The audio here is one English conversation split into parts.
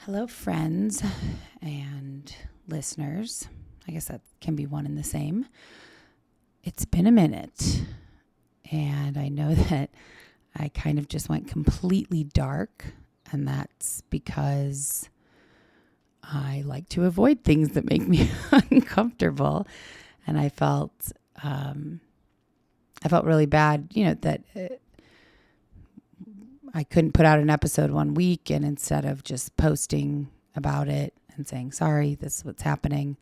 Hello, friends and listeners. I guess that can be one and the same. It's been a minute, and I know that I kind of just went completely dark, and that's because I like to avoid things that make me uncomfortable, and I felt really bad, that I couldn't put out an episode one week, and instead of just posting about it and saying, sorry, this is what's happening,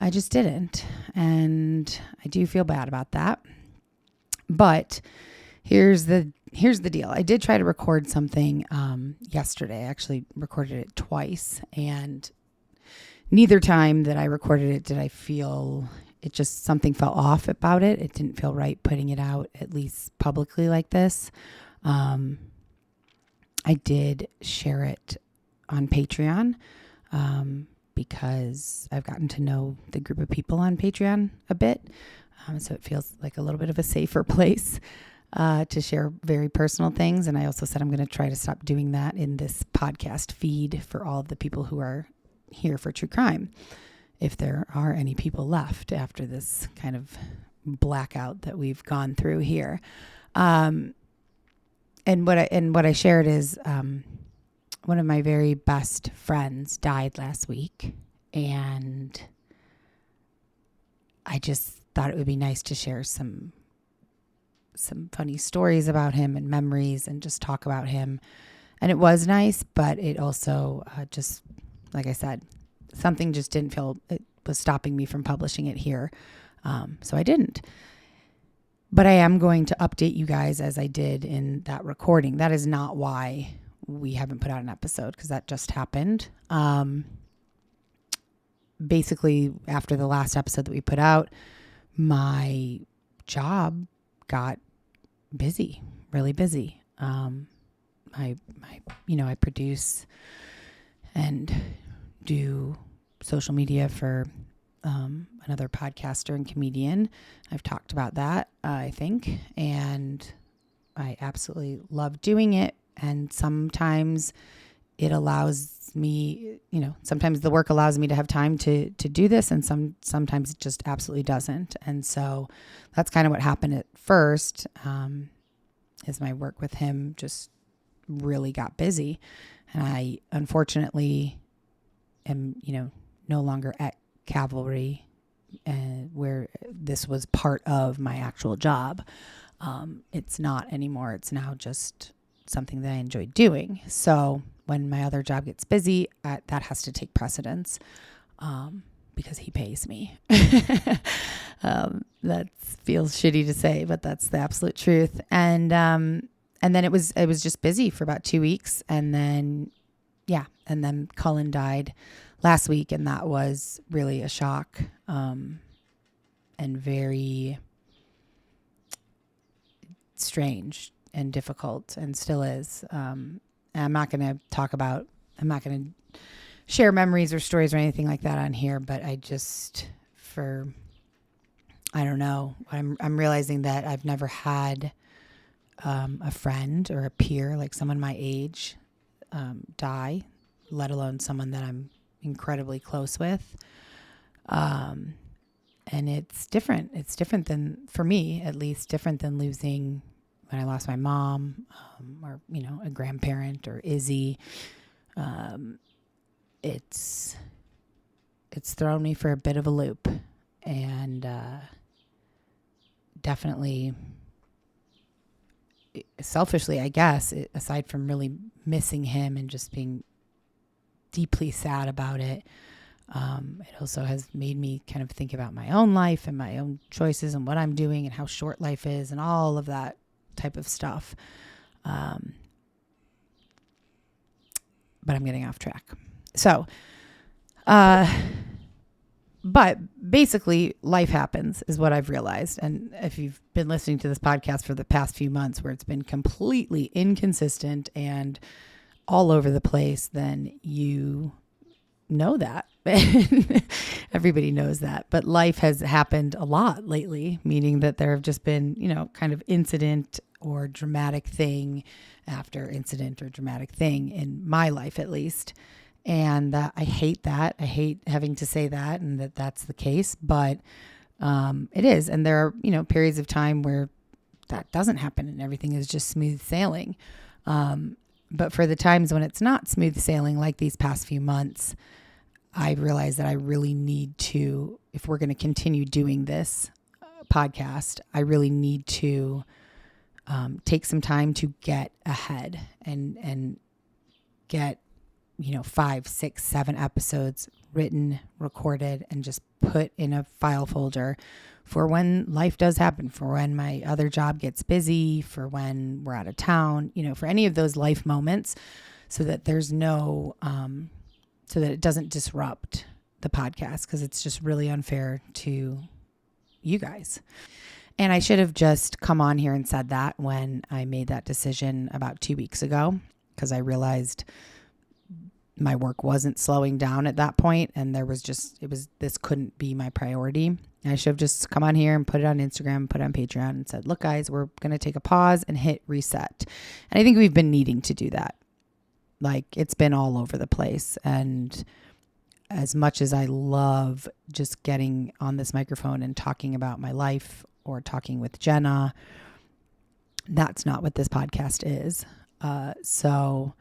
I just didn't. And I do feel bad about that. But here's the deal. I did try to record something yesterday. I actually recorded it twice, and neither time that I recorded it did I feel it. Just something felt off about it. It didn't feel right putting it out, at least publicly, like this. I did share it on Patreon because I've gotten to know the group of people on Patreon a bit. So it feels like a little bit of a safer place to share very personal things. And I also said I'm going to try to stop doing that in this podcast feed for all of the people who are here for true crime, if there are any people left after this kind of blackout that we've gone through here. And what I shared is one of my very best friends died last week, and I just thought it would be nice to share some funny stories about him and memories and just talk about him. And it was nice, but it also just, like I said, something just didn't feel, it was stopping me from publishing it here. So I didn't. But I am going to update you guys as I did in that recording. That is not why we haven't put out an episode, because that just happened. Basically, after the last episode that we put out, my job got busy, really busy. I produce and do social media for another podcaster and comedian. I've talked about that, I think, and I absolutely love doing it. And sometimes it allows me, sometimes the work allows me to have time to do this, and sometimes it just absolutely doesn't. And so that's kind of what happened at first, is my work with him just really got busy. And I unfortunately am, no longer at Cavalry, where this was part of my actual job. It's not anymore. It's now just something that I enjoy doing. So when my other job gets busy, that has to take precedence, because he pays me. That feels shitty to say, but that's the absolute truth. And then it was just busy for about 2 weeks. And then Cullen died last week, and that was really a shock, and very strange and difficult, and still is. And I'm not going to share memories or stories or anything like that on here, but I don't know. I'm realizing that I've never had a friend or a peer, like someone my age, die, let alone someone that I'm incredibly close with. And it's different. It's different than, for me at least, different than losing when I lost my mom, or, a grandparent, or Izzy. It's thrown me for a bit of a loop, and definitely, selfishly, I guess, aside from really missing him and just being deeply sad about it, it also has made me kind of think about my own life and my own choices and what I'm doing and how short life is and all of that type of stuff. But I'm getting off track. So, but basically life happens is what I've realized. And if you've been listening to this podcast for the past few months, where it's been completely inconsistent and all over the place, then you know that. Everybody knows that. But life has happened a lot lately, meaning that there have just been, kind of incident or dramatic thing after incident or dramatic thing in my life, at least. And I hate that. I hate having to say that and that that's the case, but it is. And there are, periods of time where that doesn't happen and everything is just smooth sailing. But for the times when it's not smooth sailing, like these past few months, I realized that I really need to, if we're going to continue doing this podcast, I really need to take some time to get ahead and get, 5, 6, 7 episodes written, recorded, and just put in a file folder for when life does happen, for when my other job gets busy, for when we're out of town, for any of those life moments, so that there's no, so that it doesn't disrupt the podcast, because it's just really unfair to you guys. And I should have just come on here and said that when I made that decision about 2 weeks ago, because I realized my work wasn't slowing down at that point, and this couldn't be my priority. I should have just come on here and put it on Instagram, put it on Patreon, and said, look, guys, we're going to take a pause and hit reset. And I think we've been needing to do that. Like, it's been all over the place. And as much as I love just getting on this microphone and talking about my life or talking with Jenna, that's not what this podcast is. So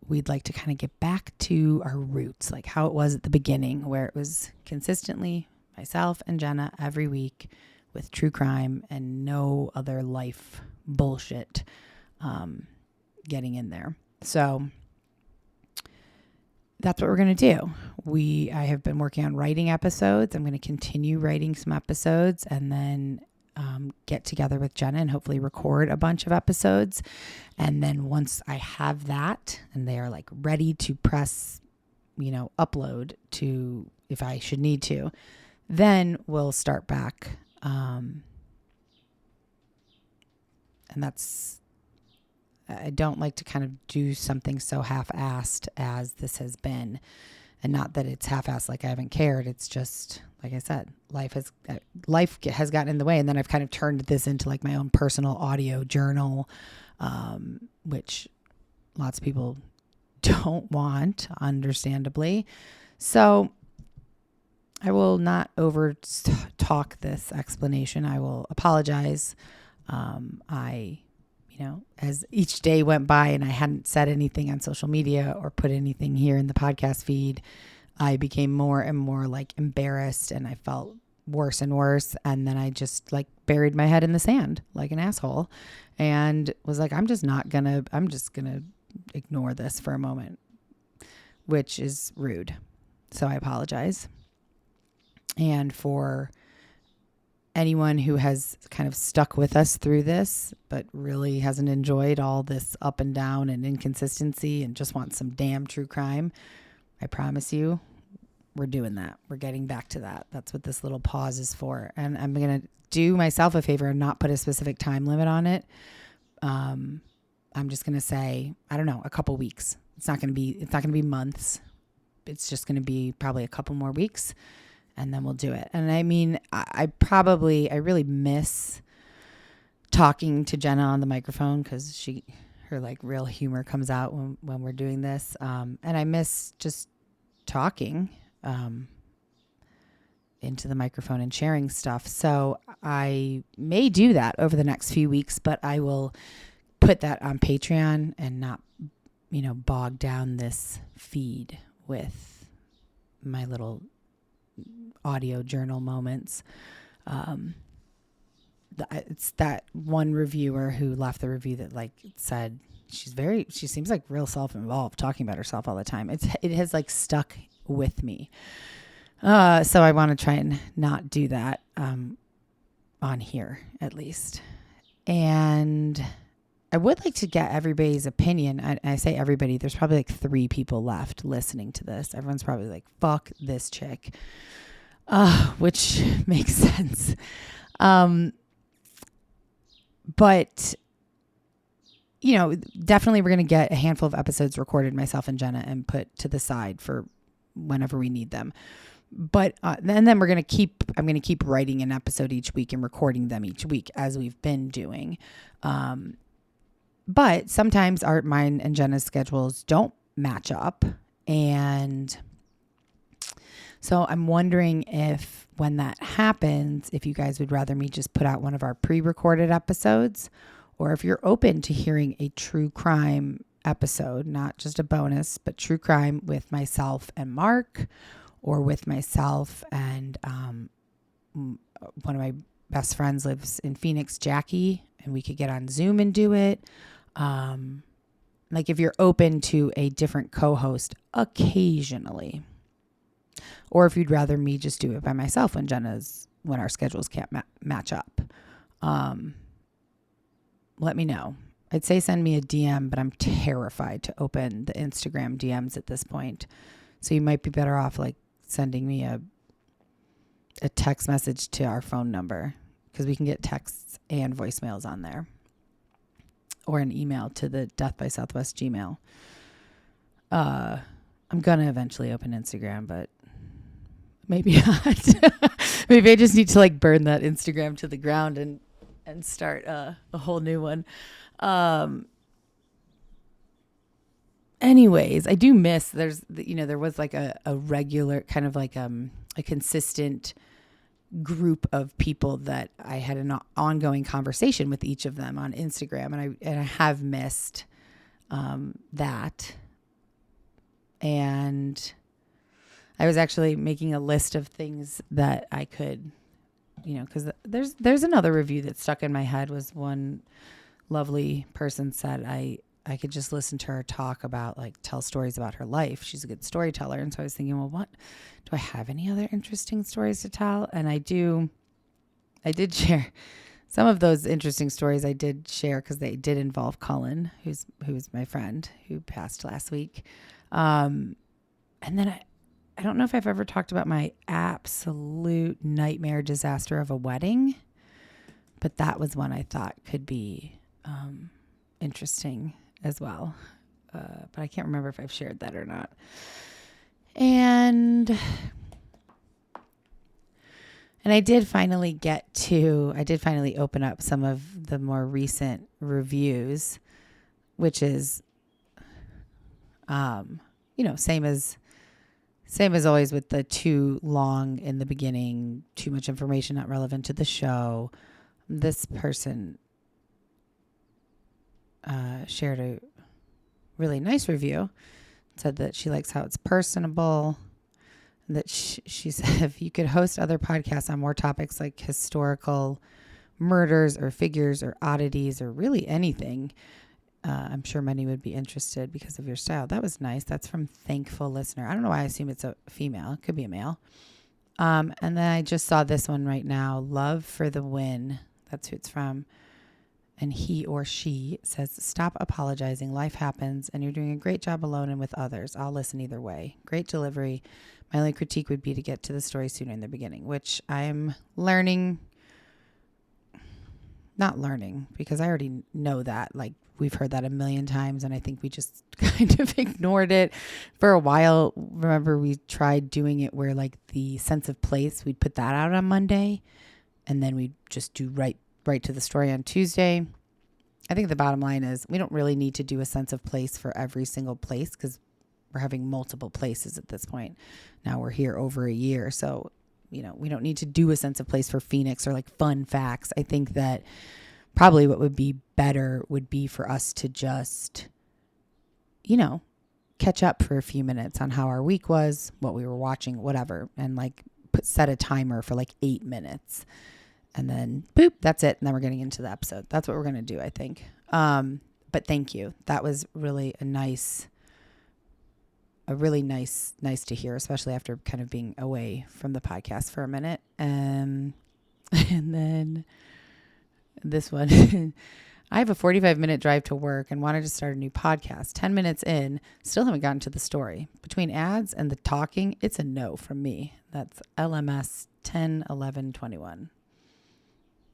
we'd like to kind of get back to our roots, like how it was at the beginning, where it was consistently myself and Jenna every week with true crime and no other life bullshit getting in there. So that's what we're going to do. I have been working on writing episodes. I'm going to continue writing some episodes and then get together with Jenna and hopefully record a bunch of episodes. And then once I have that and they are like ready to press, upload to, if I should need to, then we'll start back. And I don't like to kind of do something so half-assed as this has been. And not that it's half-assed like I haven't cared. It's just, like I said, life has gotten in the way. And then I've kind of turned this into like my own personal audio journal, which lots of people don't want, understandably. So I will not over talk this explanation. I will apologize. As each day went by and I hadn't said anything on social media or put anything here in the podcast feed, I became more and more like embarrassed and I felt worse and worse. And then I just like buried my head in the sand like an asshole and was like, I'm just going to ignore this for a moment, which is rude. So I apologize. And for anyone who has kind of stuck with us through this, but really hasn't enjoyed all this up and down and inconsistency and just wants some damn true crime, I promise you, we're doing that. We're getting back to that. That's what this little pause is for. And I'm going to do myself a favor and not put a specific time limit on it. I'm just going to say, I don't know, a couple weeks. It's not going to be months. It's just going to be probably a couple more weeks. And then we'll do it. And I mean, I really miss talking to Jenna on the microphone because her like real humor comes out when we're doing this. And I miss just talking into the microphone and sharing stuff. So I may do that over the next few weeks, but I will put that on Patreon and not, bog down this feed with my little audio journal moments. It's that one reviewer who left the review that like said she seems like real self-involved talking about herself all the time. It has like stuck with me. So I want to try and not do that on here at least. And I would like to get everybody's opinion. I say everybody, there's probably like 3 people left listening to this. Everyone's probably like, fuck this chick. Which makes sense. But, definitely we're going to get a handful of episodes recorded, myself and Jenna, and put to the side for whenever we need them. But and then I'm going to keep writing an episode each week and recording them each week as we've been doing. But sometimes mine and Jenna's schedules don't match up. And so I'm wondering if when that happens, if you guys would rather me just put out one of our pre-recorded episodes, or if you're open to hearing a true crime episode, not just a bonus, but true crime with myself and Mark, or with myself and one of my best friends lives in Phoenix, Jackie, and we could get on Zoom and do it. Like if you're open to a different co-host occasionally, or if you'd rather me just do it by myself when our schedules can't match up, let me know. I'd say send me a DM, but I'm terrified to open the Instagram DMs at this point. So you might be better off like sending me a text message to our phone number, because we can get texts and voicemails on there, or an email to the Death by Southwest Gmail. I'm going to eventually open Instagram, but maybe not. Maybe I just need to like burn that Instagram to the ground and start a whole new one. Anyways, I do miss, there was like a regular kind of like a consistent group of people that I had an ongoing conversation with each of them on Instagram. And I have missed that. And I was actually making a list of things that I could, because there's another review that stuck in my head. Was one lovely person said I could just listen to her talk about, like, tell stories about her life. She's a good storyteller. And so I was thinking, well, what do I have any other interesting stories to tell? And I did share some of those interesting stories. I did share because they did involve Cullen, who's my friend who passed last week. And then I don't know if I've ever talked about my absolute nightmare disaster of a wedding, but that was one I thought could be interesting as well. But I can't remember if I've shared that or not. And I did finally open up some of the more recent reviews, which is, same as always with the too long in the beginning, too much information, not relevant to the show. This person shared a really nice review, said that she likes how it's personable, that she said if you could host other podcasts on more topics like historical murders or figures or oddities or really anything, I'm sure many would be interested because of your style. That was nice. That's from Thankful Listener. I don't know why I assume it's a female. It could be a male. And then I just saw this one right now, Love for the Win. That's who it's from. And he or she says, stop apologizing. Life happens and you're doing a great job alone and with others. I'll listen either way. Great delivery. My only critique would be to get to the story sooner in the beginning, which I'm learning. Not learning, because I already know that. Like, we've heard that a million times, and I think we just kind of ignored it for a while. Remember, we tried doing it where, like, the sense of place, we'd put that out on Monday, and then we'd just do right to the story on Tuesday. I think the bottom line is we don't really need to do a sense of place for every single place, because we're having multiple places at this point. Now we're here over a year, so we don't need to do a sense of place for Phoenix or like fun facts. I think that probably what would be better would be for us to just, catch up for a few minutes on how our week was, what we were watching, whatever, and like set a timer for like 8 minutes, and then boop, that's it. And then we're getting into the episode. That's what we're going to do, I think. But thank you. That was really nice to hear, especially after kind of being away from the podcast for a minute. And then this one, I have a 45-minute drive to work and wanted to start a new podcast. 10 minutes in, still haven't gotten to the story. Between ads and the talking, it's a no from me. That's LMS 101121.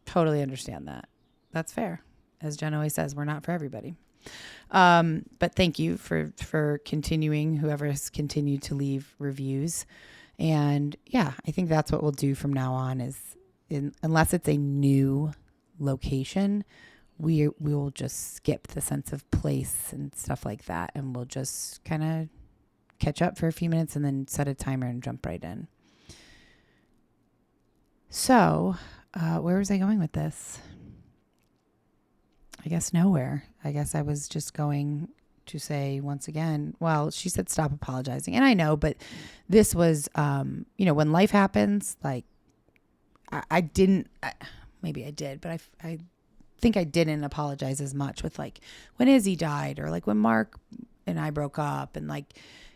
Totally understand that. That's fair. As Jen always says, we're not for everybody. But thank you for continuing, whoever has continued to leave reviews. And yeah, I think that's what we'll do from now on unless it's a new location, we will just skip the sense of place and stuff like that. And we'll just kind of catch up for a few minutes and then set a timer and jump right in. So, where was I going with this? I guess nowhere. I guess I was just going to say once again, well, she said stop apologizing. And I know, but this was, when life happens, like maybe I did, but I think I didn't apologize as much with like when Izzy died or like when Mark and I broke up and like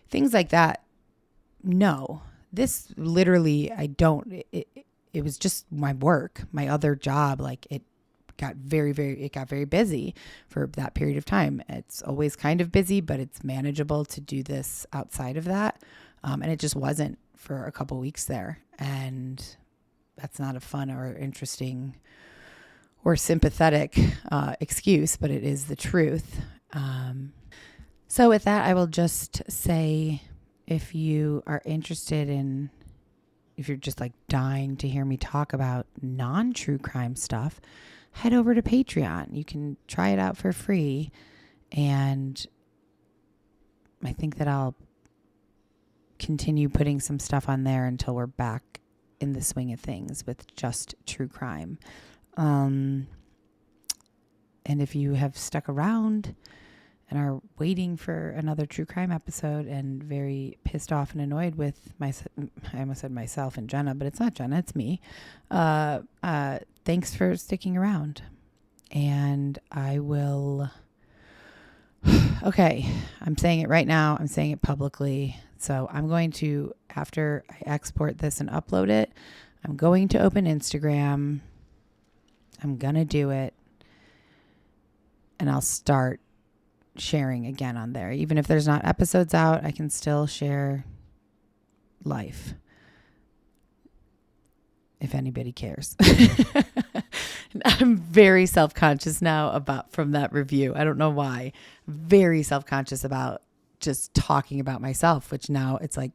things like that. No, this literally, it was just my work, my other job. Like it got very busy for that period of time. It's always kind of busy, but it's manageable to do this outside of that. And it just wasn't for a couple weeks there. And that's not a fun or interesting or sympathetic excuse, but it is the truth. So with that, I will just say, if you are interested in, if you're just like dying to hear me talk about non-true crime stuff, head over to Patreon. You can try it out for free. And I think that I'll continue putting some stuff on there until we're back in the swing of things with just true crime. And if you have stuck around and are waiting for another true crime episode and very pissed off and annoyed with I almost said myself and Jenna, but it's not Jenna, it's me. Thanks for sticking around. And I will, okay, I'm saying it right now. I'm saying it publicly. So I'm going to, after I export this and upload it, I'm going to open Instagram. I'm going to do it. And I'll start sharing again on there. Even if there's not episodes out, I can still share life. If anybody cares. I'm very self-conscious now from that review. I don't know why. Very self-conscious about just talking about myself, which now it's like,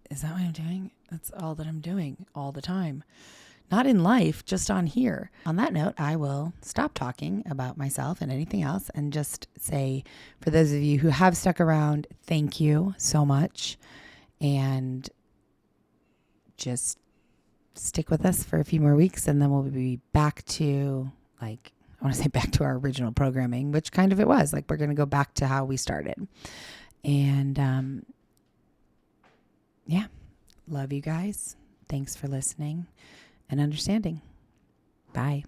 is that what I'm doing? That's all that I'm doing all the time. Not in life, just on here. On that note, I will stop talking about myself and anything else and just say, for those of you who have stuck around, thank you so much. And just stick with us for a few more weeks, and then we'll be back to, like, I want to say back to our original programming, which kind of it was. Like, we're going to go back to how we started. And yeah, love you guys. Thanks for listening and understanding. Bye.